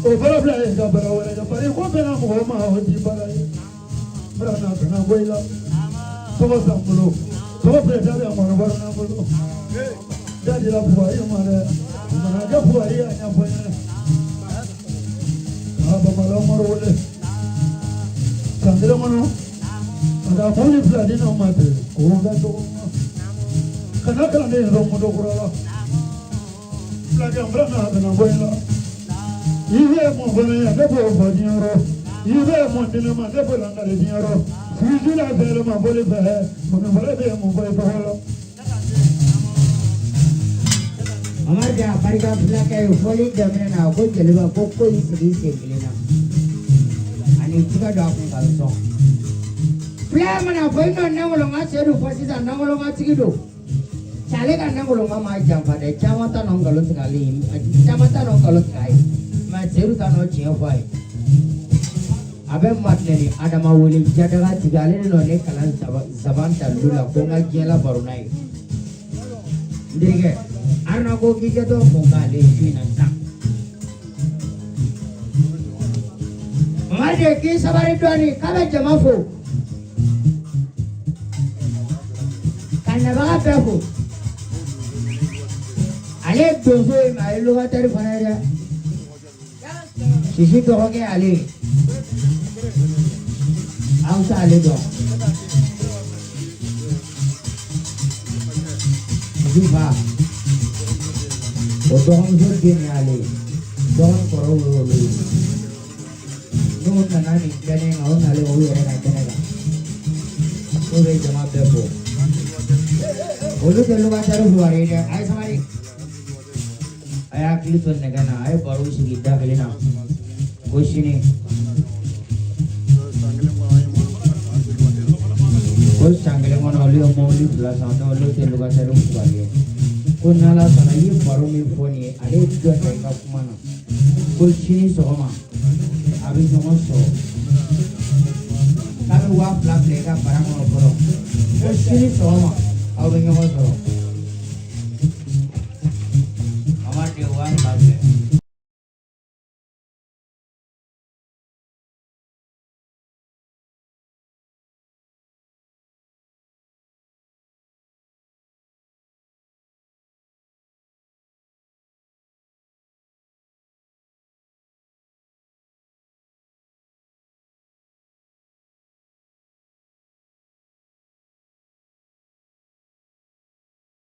O fara bila ye ka bara wɛrɛ kɛ bari ko bɛnna mɔgɔ ma o ti bara ye bara na kana bɔ i la tɔgɔ san bolo tɔgɔ filɛ da bɛ mɔnɔ bara na bolo da dira Buhari ma dɛ mana kɛ Buhari y'a ɲɛfɔ n ɲɛna a Bamakɔ Umaru wele san kelen kɔnɔ ka taa mɔbili fila di n'anw ma ten k'o ka dɔgɔ kana kalanden yɛrɛ moto kura la filakɛ n bara na kana bɔ i la I bɛ mun fana ye ne b'o fɔ diɲɛ yɔrɔ I bɛ mun di ne ma ne b'o lankari diɲɛ yɔrɔ furuju la fɛɛrɛ ma boli fɛ mɔnifɔlɔ bɛ mun fɔ I tɔgɔ la. Amadu a barika fulakɛ ye fɔli daminɛ na ko jeliba ko ko y'i sigi sen kelen na ani tigɛ don a kun ka sɔn. Fulaya mana fɔ I n'o nangolonga cɛ don fɔ sisan nangolonga tigi don. Cale ka nangolonga ma janfa dɛ caman ta nɔ nkalon tigɛ ale ye caman ta nɔ nkalon tigɛ a ye. Mais Seydou ta nɔ tiɲɛ fɔ a ye a bɛ Matinɛni Adama wele jadaga tigɛ ale de nɔ ne kalan zaban dalilu la ko n ka diɲɛ la baro n'a ye n terikɛ Aruna ko k'i kɛ dɔ kun k'ale ye su in na sisan Mamadi k'i sabari dɔɔni k'a bɛ jama fo ka nabaga bɛɛ fo ale ye donso ye mais a ye locataire fana ye dɛ Sisi dɔgɔkɛ ale aw tɛ ale dɔn Sisi fa o dɔgɔmuso den ye ale dɔgɔnin kɔrɔw ye olu ye n'u nana nin kɛnɛ kan o nalen o yɛrɛ ka kɛnɛ kan o bɛ jama bɛɛ fo olu tɛ locataire Buhari ye dɛ a ye sabali a y'a hakili to nɛgɛ na a ye baro sigi da kelen na ko sini ko san kelen kɔnɔ olu ye mobili fila san n'olu tɛ locataire Buhari ye ko n'Ala sɔnna I ye baro min fɔ nin ye ale ye dɔ ta I ka kuma na ko sini sɔgɔma a bɛ ɲɔgɔn sɔrɔ k'a bɛ 2000 bila I ka bara kɔnɔ fɔlɔ ko sini sɔgɔma aw bɛ ɲɔgɔn sɔrɔ